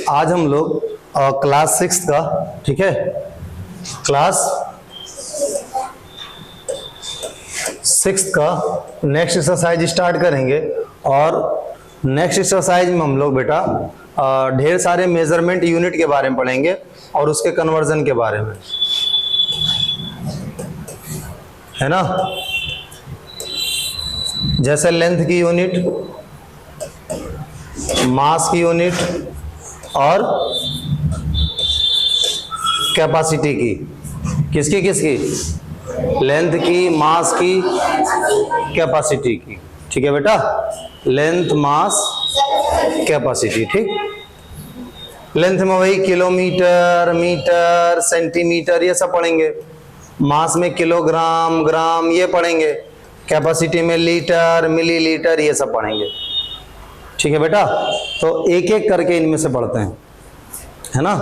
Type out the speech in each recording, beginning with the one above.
आज हम लोग क्लास 6 का, ठीक है, क्लास 6 का नेक्स्ट एक्सरसाइज स्टार्ट करेंगे। और नेक्स्ट एक्सरसाइज में हम लोग बेटा ढेर सारे मेजरमेंट यूनिट के बारे में पढ़ेंगे और उसके कन्वर्जन के बारे में, है ना। जैसे लेंथ की यूनिट, मास की यूनिट और कैपेसिटी की। किसकी किसकी? लेंथ की, मास की, कैपेसिटी की। ठीक है बेटा, लेंथ, मास, कैपेसिटी। ठीक, लेंथ में वही किलोमीटर, मीटर, सेंटीमीटर ये सब पढ़ेंगे। मास में किलोग्राम, ग्राम ये पढ़ेंगे। कैपेसिटी में लीटर, मिलीलीटर ये सब पढ़ेंगे। ठीक है बेटा, तो एक एक करके इनमें से पढ़ते हैं, है ना।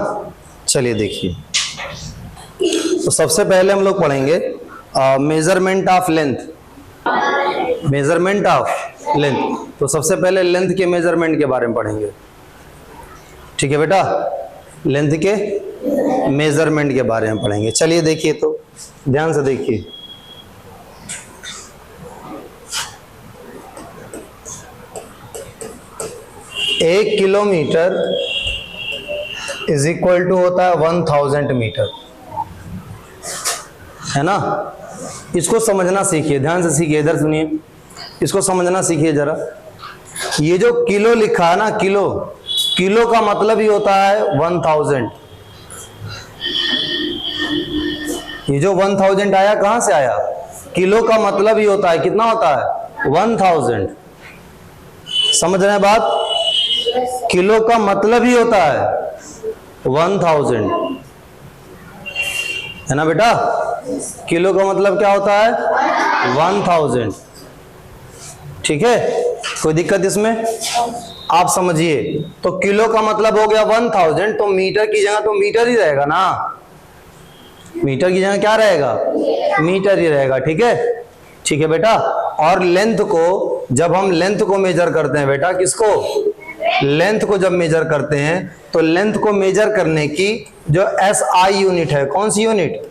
चलिए देखिए, तो सबसे पहले हम लोग पढ़ेंगे measurement of length. Measurement of length, तो सबसे पहले लेंथ के मेजरमेंट के बारे में पढ़ेंगे। ठीक है बेटा, लेंथ के मेजरमेंट के बारे में पढ़ेंगे। चलिए देखिए, तो ध्यान से देखिए। एक किलोमीटर इज इक्वल टू होता है 1000 मीटर, है ना। इसको समझना सीखिए, ध्यान से सीखिए, इधर सुनिए, इसको समझना सीखिए जरा। ये जो किलो लिखा है ना, किलो, किलो का मतलब ही होता है 1000। ये जो 1000 आया कहां से आया? किलो का मतलब ही होता है, कितना होता है? 1000। समझ रहे हैं बात? किलो का मतलब ही होता है 1000, है ना बेटा। किलो का मतलब क्या होता है? 1000। ठीक है, कोई दिक्कत इसमें? आप समझिए, तो किलो का मतलब हो गया 1000, तो मीटर की जगह तो मीटर ही रहेगा ना। मीटर की जगह क्या रहेगा? मीटर ही रहेगा। ठीक है, ठीक है बेटा। और लेंथ को, जब हम लेंथ को मेजर करते हैं बेटा, किसको? लेंथ को जब मेजर करते हैं, तो लेंथ को मेजर करने की जो SI यूनिट है, कौन सी unit?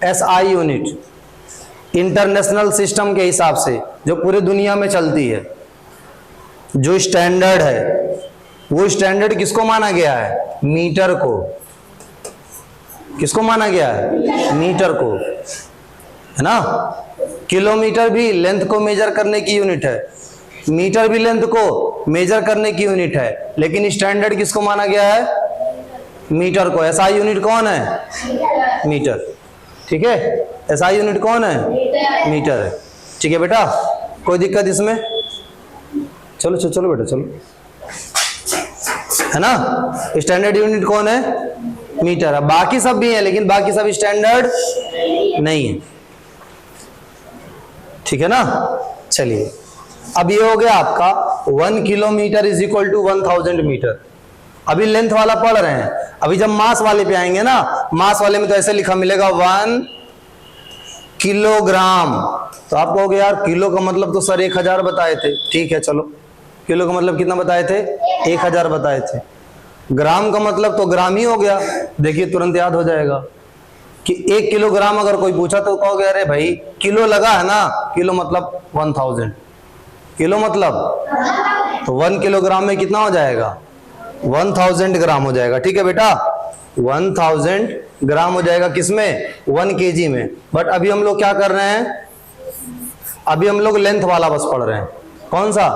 SI unit, international system के हिसाब से जो पूरी दुनिया में चलती है, जो स्टैंडर्ड है, वो स्टैंडर्ड किसको माना गया है? मीटर को। किसको माना गया है? मीटर को, है ना। किलोमीटर भी लेंथ को मेजर करने की यूनिट है, मीटर भी लेंथ को मेजर करने की यूनिट है, लेकिन स्टैंडर्ड किसको माना गया है? मीटर को। SI यूनिट कौन है? मीटर। ठीक है, SI यूनिट कौन है? मीटर है। ठीक है बेटा, कोई दिक्कत इसमें? चलो चलो चलो बेटा, चलो, है ना। स्टैंडर्ड यूनिट कौन है? मीटर है। बाकी सब भी है, लेकिन बाकी सब स्टैंडर्ड नहीं है। ठीक है ना। चलिए, अब ये हो गया आपका 1 kilometre is equal to 1000 metre. अभी लेंथ वाला पढ़ रहे हैं, अभी जब मास वाले पे आएंगे ना, मास वाले में तो ऐसे लिखा मिलेगा 1 किलोग्राम। तो आप कहोगे यार किलो का मतलब तो सर 1000 बताए थे। ठीक है, चलो, किलो का मतलब कितना बताए थे? 1000 बताए थे। ग्राम का मतलब तो ग्राम ही हो गया। देखिए, तुरंत याद हो जाएगा कि 1 किलोग्राम अगर कोई पूछा तो कहोगे अरे भाई किलो लगा है ना, किलो मतलब 1000, किलो मतलब, तो 1 किलोग्राम में कितना हो जाएगा? 1000 ग्राम हो जाएगा। ठीक है बेटा, 1000 ग्राम हो जाएगा किसमें? 1 kg में। बट अभी हम लोग क्या कर रहे हैं? अभी हम लोग लेंथ वाला बस पढ़ रहे हैं। कौन सा?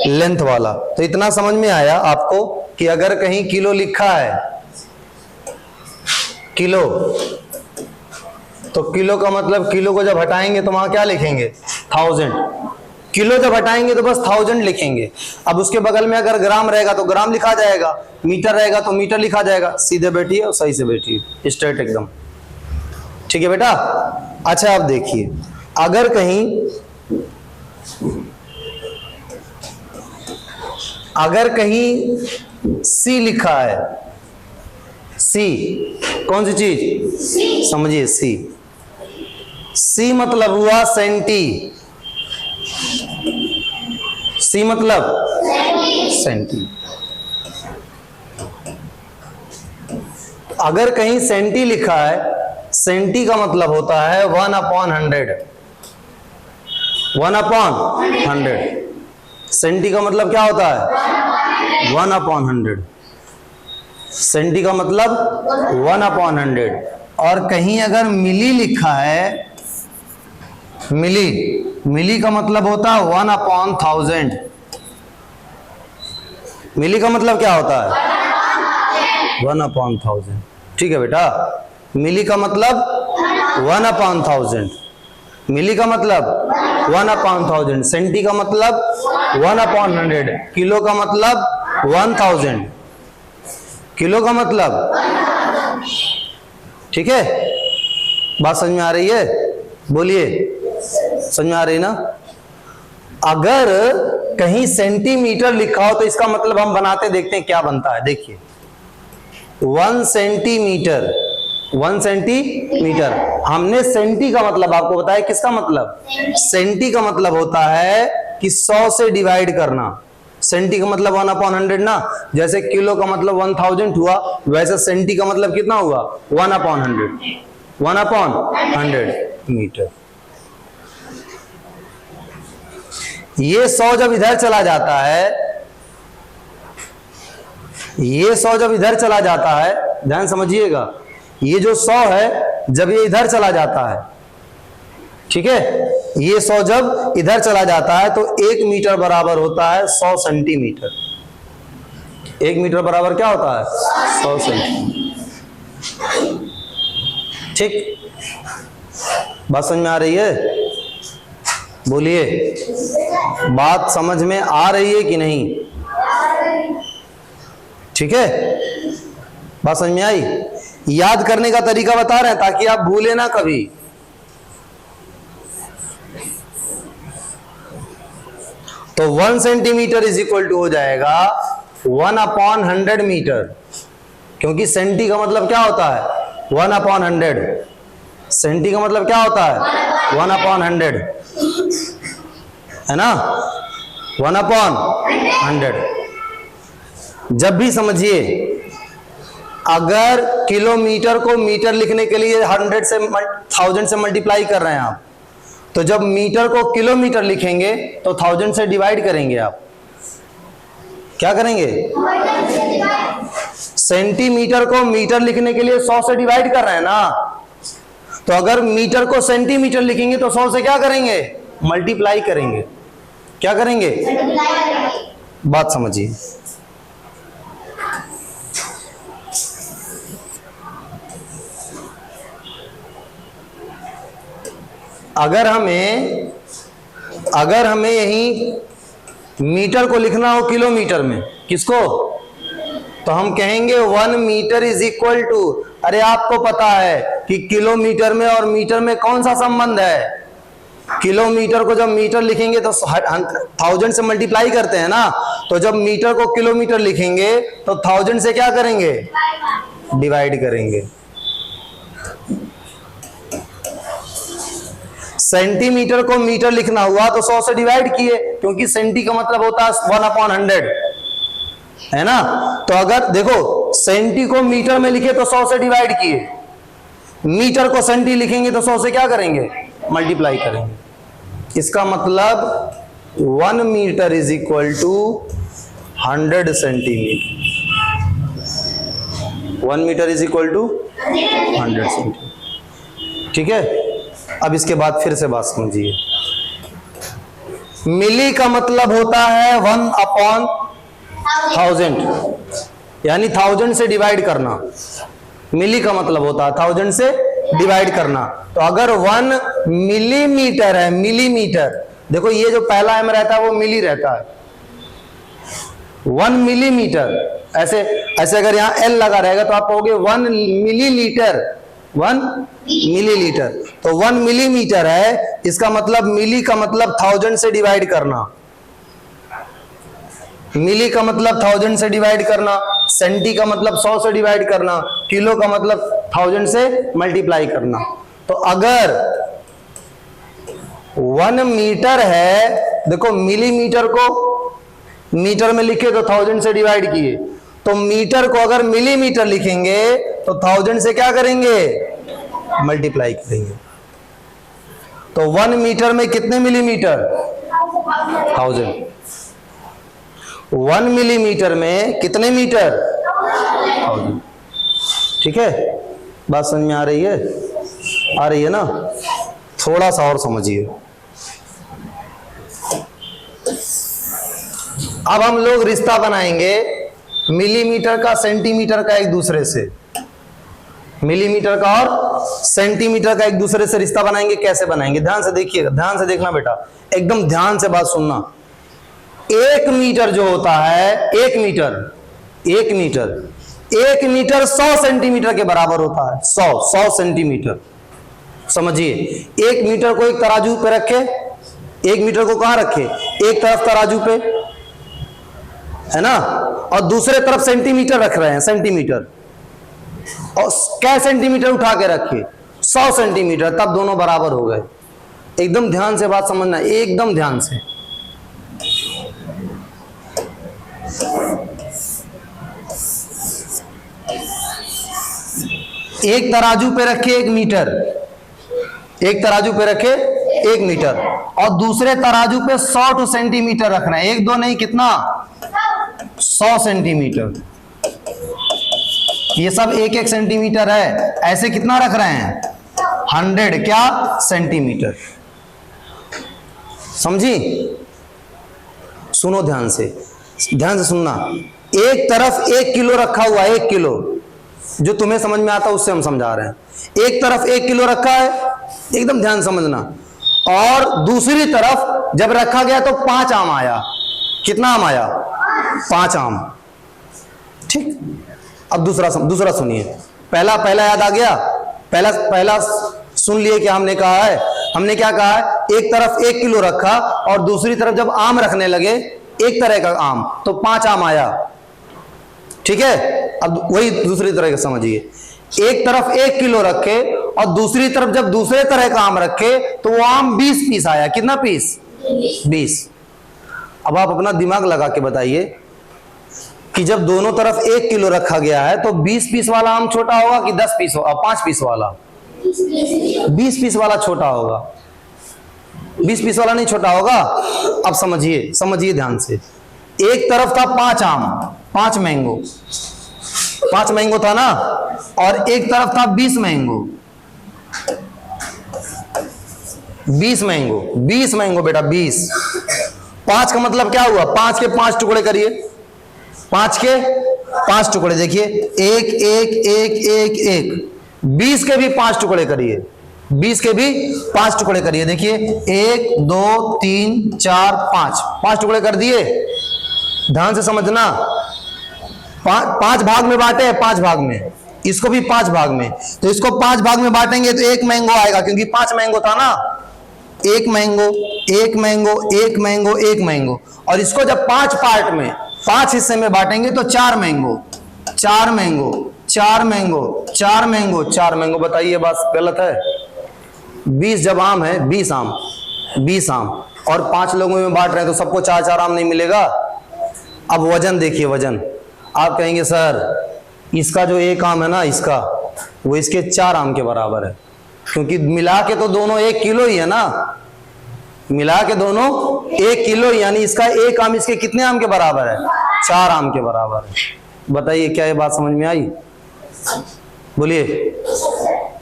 लेंथ वाला। तो इतना समझ में आया आपको कि अगर कहीं किलो लिखा है, किलो, तो किलो का मतलब, किलो को जब हटाएंगे तो वहां क्या लिखेंगे? 1000। किलो जब हटाएंगे तो बस 1000 लिखेंगे। अब उसके बगल में अगर ग्राम रहेगा तो ग्राम लिखा जाएगा, मीटर रहेगा तो मीटर लिखा जाएगा। सीधे बैठिए और सही से बैठिए, स्ट्रेट एकदम। ठीक है बेटा। अच्छा, अब देखिए, अगर कहीं C लिखा है, C कौन सी चीज? समझिए, C मतलब हुआ सेंटी। C मतलब सेंटी। अगर कहीं सेंटी लिखा है, सेंटी का मतलब होता है 1/100। 1/100। सेंटी का मतलब क्या होता है? 1/100। सेंटी का मतलब 1/100। और कहीं अगर मिली लिखा है, मिली का मतलब होता है 1/1000। मिली का मतलब क्या होता है? 1/1000। ठीक है बेटा, मिली का मतलब 1/1000। मिली का मतलब 1/1000। सेंटी का मतलब 1/100। किलो का मतलब 1000। किलो का मतलब, ठीक है? बात समझ में आ रही है? बोलिए, समझ में आ रही ना? अगर कहीं सेंटीमीटर लिखा हो तो इसका मतलब हम बनाते देखते हैं क्या बनता है। देखिए 1 सेंटीमीटर, 1 सेंटीमीटर। हमने सेंटी का मतलब आपको बताया, किसका मतलब? सेंटी का मतलब होता है कि 100 से डिवाइड करना। सेंटी का मतलब 1/100 ना, जैसे किलो का मतलब 1000 हुआ, वैसे सेंटी का मतलब कितना हुआ? 1/100। 1/100 मीटर। ये 100 जब इधर चला जाता है, ये 100 जब इधर चला जाता है, ध्यान समझिएगा, ये जो 100 है जब ये इधर चला जाता है, ठीक है, ये 100 जब इधर चला जाता है तो 1 मीटर बराबर होता है 100 सेंटीमीटर। 1 मीटर बराबर क्या होता है? 100 सेंटीमीटर। ठीक, बात समझ में आ रही है? बोलिए, बात समझ में आ रही है कि नहीं? ठीक है, बात समझ में आई? याद करने का तरीका बता रहे हैं ताकि आप भूले ना कभी। तो 1 सेंटीमीटर इज इक्वल टू हो जाएगा 1/100 मीटर, क्योंकि सेंटी का मतलब क्या होता है? 1/100। सेंटी का मतलब क्या होता है? 1/100, है ना? 1/100। जब भी समझिए, अगर किलोमीटर को मीटर लिखने के लिए 1000 से मल्टीप्लाई कर रहे हैं आप, तो जब मीटर को किलोमीटर लिखेंगे तो 1000 से डिवाइड करेंगे। आप क्या करेंगे? सेंटीमीटर को मीटर लिखने के लिए 100 से डिवाइड कर रहे हैं ना, तो अगर मीटर को सेंटीमीटर लिखेंगे तो 100 से क्या करेंगे? मल्टीप्लाई करेंगे। क्या करेंगे? बात समझिए। अगर हमें यही मीटर को लिखना हो किलोमीटर में, किसको? तो हम कहेंगे 1 मीटर इज इक्वल टू, अरे आपको पता है कि किलोमीटर में और मीटर में कौन सा संबंध है? किलोमीटर को जब मीटर लिखेंगे तो 1000 से मल्टीप्लाई करते हैं ना, तो जब मीटर को किलोमीटर लिखेंगे तो 1000 से क्या करेंगे? डिवाइड करेंगे। सेंटीमीटर को मीटर लिखना हुआ तो 100 से डिवाइड किए, क्योंकि सेंटी का मतलब होता है 1/100, है ना? तो अगर देखो सेंटी को मीटर में लिखे तो 100 से डिवाइड किए, मीटर को सेंटी लिखेंगे तो 100 से क्या करेंगे? मल्टीप्लाई करेंगे। इसका मतलब 1 metre is equal to 100 centimetre. 1 metre is equal to 100 centimetre. ठीक है, अब इसके बाद फिर से बात समझिए। मिली का मतलब होता है 1/1000, यानी 1000 से डिवाइड करना। मिली का मतलब होता है 1000 से डिवाइड करना। तो अगर 1 मिलीमीटर है, मिलीमीटर, देखो ये जो पहला एम रहता है वो मिली रहता है। 1 मिलीमीटर, ऐसे अगर यहां एल लगा रहेगा तो आप कहोगे 1 मिलीलीटर, 1 मिलीलीटर। तो 1 मिलीमीटर है, इसका मतलब मिली का मतलब 1000 से डिवाइड करना। मिली का मतलब 1000 से डिवाइड करना, सेंटी का मतलब 100 से डिवाइड करना, किलो का मतलब 1000 से मल्टीप्लाई करना। तो अगर 1 मीटर है, देखो मिलीमीटर को मीटर में लिखे तो 1000 से डिवाइड किए, तो मीटर को अगर मिलीमीटर लिखेंगे तो 1000 से क्या करेंगे, मल्टीप्लाई करेंगे। तो 1 मीटर में कितने मिलीमीटर, 1000। 1 मिलीमीटर में कितने मीटर, 1000। ठीक है, बात समझ में आ रही है, आ रही है ना? थोड़ा सा और समझिए। अब हम लोग रिश्ता बनाएंगे मिलीमीटर का, सेंटीमीटर का एक दूसरे से, मिलीमीटर का और सेंटीमीटर का एक दूसरे से रिश्ता बनाएंगे। कैसे बनाएंगे, ध्यान से देखिएगा, ध्यान से देखना बेटा, एकदम ध्यान से बात सुनना। 1 मीटर जो होता है, 1 मीटर 100 सेंटीमीटर के बराबर होता है। 100 सेंटीमीटर, समझिए। 1 मीटर को एक तराजू पे रखे, 1 मीटर को कहां रखे, एक तरफ तराजू पे, है ना, और दूसरे तरफ सेंटीमीटर रख रहे हैं, सेंटीमीटर, और क्या सेंटीमीटर उठा के रखे, 100 सेंटीमीटर, तब दोनों बराबर हो गए। एकदम ध्यान से बात समझना, एकदम ध्यान से। एक तराजू पे रखे 1 मीटर, एक तराजू पे रखे 1 मीटर, और दूसरे तराजू पे 100 सेंटीमीटर रखना है। 1 2 नहीं, कितना, 100 सेंटीमीटर। ये सब 1 सेंटीमीटर है, ऐसे कितना रख रहे हैं, 100 क्या सेंटीमीटर। समझी? सुनो ध्यान से, ध्यान से सुनना। एक तरफ 1 किलो रखा हुआ है, 1 किलो, जो तुम्हें समझ में आता है उससे हम समझा रहे हैं। एक तरफ 1 किलो रखा है, एकदम ध्यान समझना, और दूसरी तरफ जब रखा गया तो 5 आम आया। कितना आम आया, 5 आम। ठीक, अब दूसरा सुनिए। पहला याद आ गया, पहला सुन लिए कि हमने कहा है, हमने क्या कहा है, एक तरफ 1 किलो रखा और दूसरी तरफ जब आम रखने लगे, एक तरह का आम, तो 5 आम आया। ठीक है, अब वही दूसरी तरह का समझिए। एक तरफ 1 किलो रखे और दूसरी तरफ जब दूसरे तरह का आम रखे तो वो आम 20 पीस आया। कितना पीस, 20। अब आप अपना दिमाग लगा के बताइए कि जब दोनों तरफ 1 किलो रखा गया है तो 20 पीस वाला आम छोटा होगा कि 10 पीस, 5 पीस वाला, 20 पीस वाला छोटा होगा, 20 पीस वाला नहीं छोटा होगा। अब समझिए, समझिए ध्यान से। एक तरफ था 5 आम, 5 मैंगो, 5 मैंगो था ना, और एक तरफ था 20 मैंगो, 20 मैंगो, 20 मैंगो बेटा, 20। 5 का मतलब क्या हुआ, 5 के 5 टुकड़े करिए, 5 के 5 टुकड़े, देखिए 1 1 1 1 1, 20 के भी 5 टुकड़े करिए, 20 के भी 5 टुकड़े करिए। देखिए 1 2 3 4 5 टुकड़े कर दिए। ध्यान से समझना, 5 भाग में बांटे हैं, 5 भाग में, इसको भी 5 भाग में, तो इसको 5 भाग में बांटेंगे तो 1 मैंगो आएगा, क्योंकि 5 मैंगो था ना। 1 मैंगो 1 मैंगो 1 मैंगो 1 मैंगो, और इसको जब 5 पार्ट में, 5 हिस्से में बांटेंगे तो 4 mango 4 mango 4 mango 4 mango 4 mango. बताइए बात गलत है? 20 जब आम है, 20 आम, 20 आम, और 5 लोगों में बांट रहे हैं तो सबको 4 आम नहीं मिलेगा। अब वजन देखिए, वजन। आप कहेंगे सर इसका जो 1 आम है ना, इसका, वो इसके 4 आम के बराबर है, क्योंकि मिला के तो दोनों 1 किलो ही है ना, मिला के दोनों 1 किलो, यानी इसका 1 आम इसके कितने आम के बराबर है, 4 आम के बराबर है। बताइए क्या ये बात समझ में आई? बोलिए,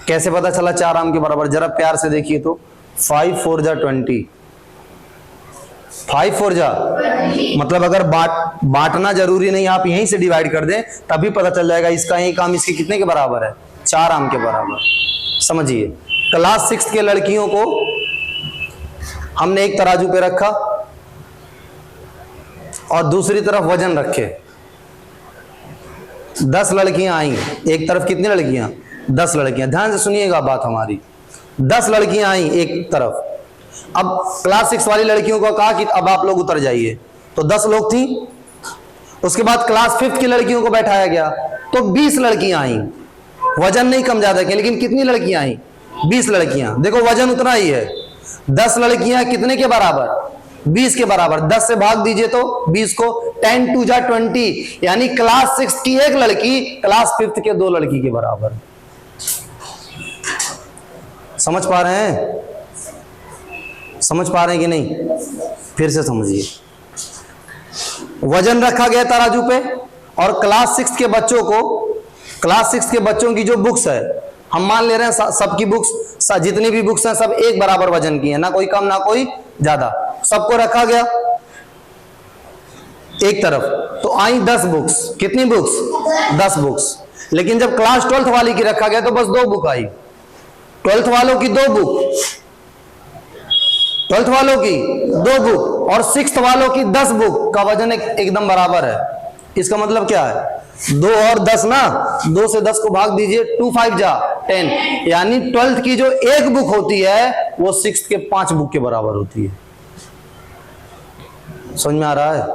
कैसे पता चला 4 आम के बराबर? जरा प्यार से देखिए तो। 5 4 जा 20, 5 4 जा, मतलब अगर बांटना जरूरी नहीं, आप यहीं से डिवाइड कर दें तभी पता चल जाएगा इसका 1 आम इसके कितने के बराबर है, 4 आम के बराबर। समझिए, क्लास 6 के लड़कियों को हमने एक तराजू पे रखा और दूसरी तरफ वजन रखे। 10 लड़कियां आई, एक तरफ कितनी लड़कियां, 10 लड़कियां। ध्यान से सुनिएगा बात हमारी। 10 लड़कियां आई एक तरफ। अब क्लास 6 वाली लड़कियों को कहा कि अब आप लोग उतर जाइए, तो 10 लोग थी। उसके बाद क्लास 5 की लड़कियों को बैठाया गया तो 20 लड़कियां आई। वजन नहीं कम ज्यादा किया, लेकिन कितनी लड़कियां आई, 20 लड़कियां। देखो वजन उतना ही है। 10 लड़कियां कितने के बराबर, 20 के बराबर। 10 से भाग दीजिए तो 20 को, 10 2 जा 20, यानी क्लास 6 की एक लड़की क्लास 5 के 2 लड़की के बराबर। समझ पा रहे हैं? समझ पा रहे हैं कि नहीं? फिर से समझिए। वजन रखा गया तराजू पे और क्लास 6 के बच्चों को, क्लास 6 के बच्चों की जो बुक्स है, हम मान ले रहे हैं सबकी बुक्स, जितनी भी बुक्स हैं सब एक बराबर वजन की है, ना कोई कम ना कोई ज्यादा, सबको रखा गया एक तरफ। तो आई 10 बुक्स। कितनी बुक्स? 10 बुक्स। लेकिन जब क्लास 12th वाली की रखा गया तो बस 2 बुक आई। 12th वालों की 2 बुक, 12th वालों की 2 बुक और 6th वालों की 10 बुक का वजन एकदम बराबर है। इसका मतलब क्या है? 2 और 10 ना, 2 से 10 को भाग दीजिए, 2 5 जा 10, यानी 12th की जो 1 बुक होती है वो 6th के 5 बुक के बराबर होती है। समझ में आ रहा है?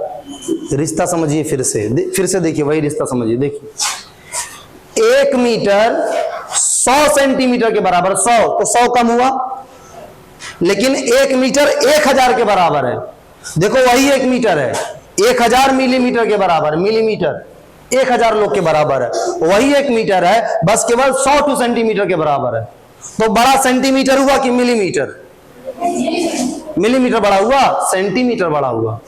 रिश्ता समझिए फिर से देखिए, वही रिश्ता समझिए। देखिए 1 मीटर 100 सेंटीमीटर के बराबर, 100 तो 100 कम हुआ, लेकिन 1 मीटर 1000 के बराबर है। देखो वही 1 मीटर है, 1000 मिलीमीटर के बराबर, मिलीमीटर 1000 लोग के बराबर है। वही 1 मीटर है, बस केवल 100 सेंटीमीटर के बराबर है। तो बड़ा सेंटीमीटर हुआ कि मिलीमीटर? मिलीमीटर बड़ा हुआ, सेंटीमीटर बड़ा हुआ,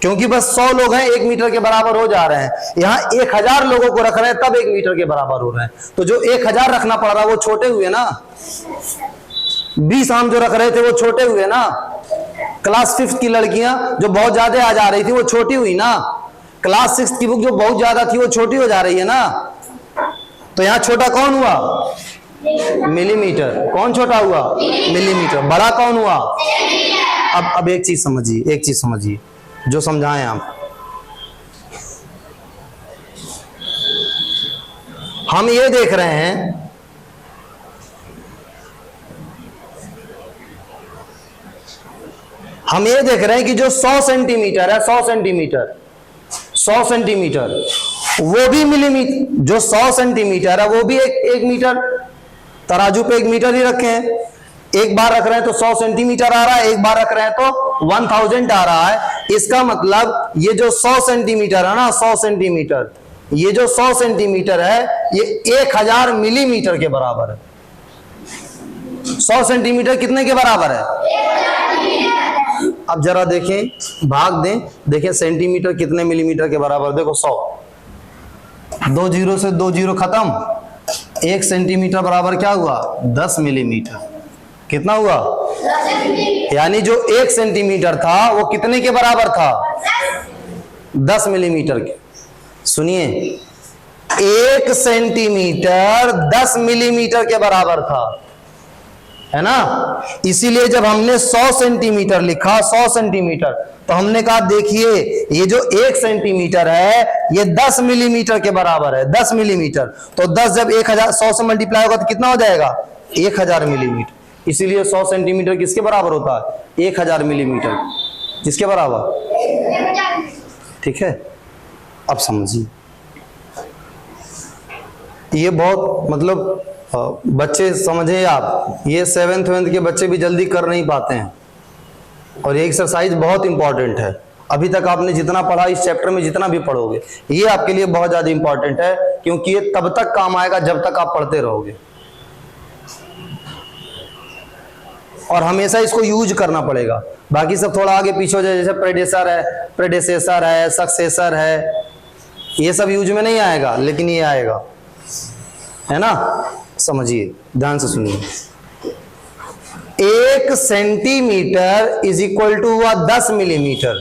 क्योंकि बस 100 लोग हैं 1 मीटर के बराबर हो जा रहे हैं। यहां 1000 लोगों को रख रहे हैं तब 1 मीटर के बराबर हो रहे हैं। तो जो 1000 रखना पड़ रहा है वो छोटे हुए ना, 20 हम जो रख रहे थे वो छोटे हुए ना। क्लास 5 की लड़कियां जो बहुत ज्यादा आ जा रही थी वो छोटी हुई ना। क्लास 6 की बुक जो बहुत ज्यादा थी वो छोटी हो जा रही है ना। तो यहां छोटा कौन हुआ? मिलीमीटर। कौन छोटा हुआ? मिलीमीटर। बड़ा कौन हुआ? अब एक चीज समझिए, जो समझाएं आप। हम ये देख रहे हैं कि जो 100 सेंटीमीटर है, 100 सेंटीमीटर वो भी मिलीमीटर, जो 100 सेंटीमीटर है वो भी एक मीटर, तराजू पे 1 मीटर ही रखे हैं। एक बार रख रहे हैं तो 100 सेंटीमीटर आ रहा है, एक बार रख रहे हैं तो 1000 आ रहा है। इसका मतलब ये जो 100 सेंटीमीटर है ना, 100 सेंटीमीटर, ये जो 100 सेंटीमीटर है ये 1000 मिलीमीटर के बराबर है। 100 सेंटीमीटर कितने के बराबर है? अब जरा देखें, भाग दें, देखें सेंटीमीटर कितने मिलीमीटर के बराबर। देखो 100, 2 जीरो से 2 जीरो खत्म। 1 सेंटीमीटर बराबर क्या हुआ? 10 मिलीमीटर। कितना हुआ? यानी जो 1 सेंटीमीटर था वो कितने के बराबर था? 10 मिलीमीटर के। सुनिए, 1 सेंटीमीटर 10 मिलीमीटर के बराबर था, है ना। इसीलिए जब हमने 100 सेंटीमीटर लिखा, 100 सेंटीमीटर, तो हमने कहा देखिए ये जो 1 सेंटीमीटर है ये 10 मिलीमीटर के बराबर है। 10 मिलीमीटर, तो 10 जब 100 से मल्टीप्लाई होगा तो कितना हो जाएगा? 1000 मिलीमीटर। इसीलिए 100 सेंटीमीटर किसके बराबर होता है? 1000 मिलीमीटर। किसके बराबर? ठीक है, अब समझिए। ये बहुत मतलब बच्चे समझे आप, ये 7th 8th के बच्चे भी जल्दी कर नहीं पाते हैं, और ये एक्सरसाइज बहुत इंपॉर्टेंट है। अभी तक आपने जितना पढ़ा, इस चैप्टर में जितना भी पढ़ोगे, ये आपके लिए बहुत ज्यादा इंपॉर्टेंट है, क्योंकि ये तब तक काम आएगा जब तक आप पढ़ते रहोगे, और हमेशा इसको यूज करना पड़ेगा। बाकी सब थोड़ा आगे पीछे हो जाए, जैसे प्रेडेसेसर है, सक्सेसर है, ये सब यूज में नहीं आएगा, लेकिन ये आएगा, है ना। समझिए, ध्यान से सुनिए। 1 सेंटीमीटर इज इक्वल टू हुआ 10 मिलीमीटर।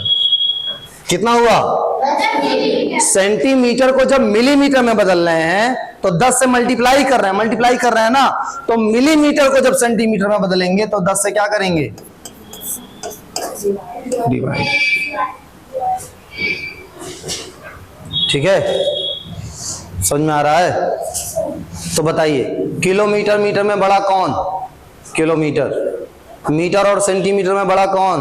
कितना हुआ? सेंटीमीटर को जब मिलीमीटर में बदल रहे हैं तो 10 से मल्टीप्लाई कर रहे हैं ना, तो मिलीमीटर को जब सेंटीमीटर में बदलेंगे तो 10 से क्या करेंगे? डिवाइड। ठीक है, समझ में आ रहा है? तो बताइए, किलोमीटर मीटर में बड़ा कौन? किलोमीटर। मीटर और सेंटीमीटर में बड़ा कौन?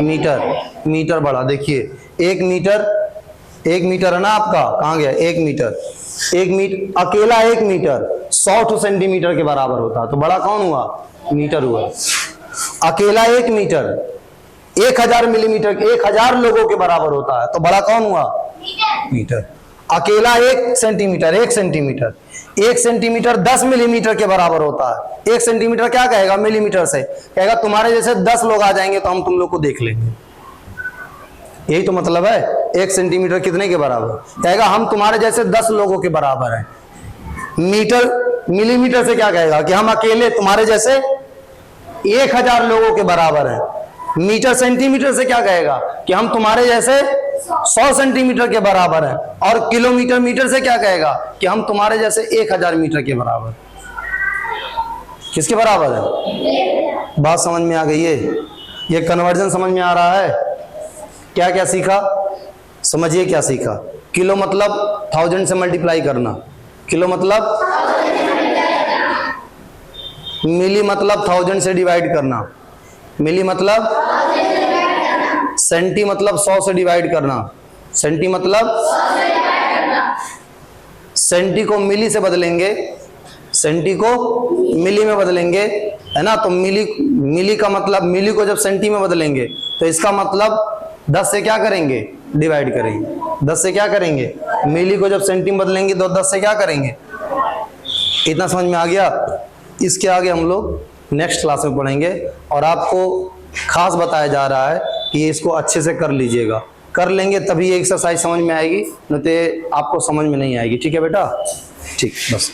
मीटर। मीटर बड़ा। देखिए 1 मीटर है ना आपका, कहां गया? 1 मीटर। 1 मीटर अकेला 1 मीटर 100 सेंटीमीटर के बराबर होता, तो बड़ा कौन हुआ? मीटर हुआ। अकेला 1 मीटर 1000 मिलीमीटर, 1000 लोगों के बराबर होता है। तो बड़ा कौन हुआ? मीटर। अकेला 1 सेंटीमीटर, 1 सेंटीमीटर, 1 सेंटीमीटर 10 मिलीमीटर के बराबर होता है। 1 सेंटीमीटर क्या कहेगा? मिलीमीटर से कहेगा तुम्हारे जैसे 10 लोग आ जाएंगे तो हम तुम लोग को देख लेंगे। यही तो मतलब है। 1 सेंटीमीटर कितने के बराबर? कहेगा हम तुम्हारे जैसे 10 लोगों के बराबर हैं। मीटर, मिलीमीटर से क्या कहेगा? कि हम अकेले तुम्हारे जैसे 1000 लोगों के बराबर हैं। मीटर, सेंटीमीटर से क्या कहेगा? कि हम तुम्हारे जैसे 100 सेंटीमीटर के बराबर हैं। और किलोमीटर, मीटर से क्या कहेगा? कि हम तुम्हारे जैसे 1000 मीटर के बराबर। किसके बराबर है? बात समझ में आ गई है? ये कन्वर्जन समझ में आ रहा है? क्या क्या सीखा? समझिए क्या सीखा। किलो मतलब 1000 से मल्टीप्लाई करना, किलो मतलब मिली मतलब 1000 से डिवाइड करना, मिली मतलब सेंटी मतलब 100 से डिवाइड करना, सेंटी मतलब सेंटी को मिली से बदलेंगे, सेंटी को मिली में बदलेंगे, है ना। तो मिली का मतलब, मिली को जब सेंटी में बदलेंगे तो इसका मतलब 10 से क्या करेंगे? डिवाइड करेंगे। 10 से क्या करेंगे? मिली को जब सेंटी में बदलेंगे तो 10 से क्या करेंगे? इतना समझ में आ गया? इसके आगे हम लोग नेक्स्ट क्लास में पढ़ेंगे और आपको खास बताया जा रहा है कि इसको अच्छे से कर लीजिएगा। कर लेंगे तभी ये एक्सरसाइज समझ में आएगी, नहीं तो आपको समझ में नहीं आएगी। ठीक है बेटा? ठीक, बस।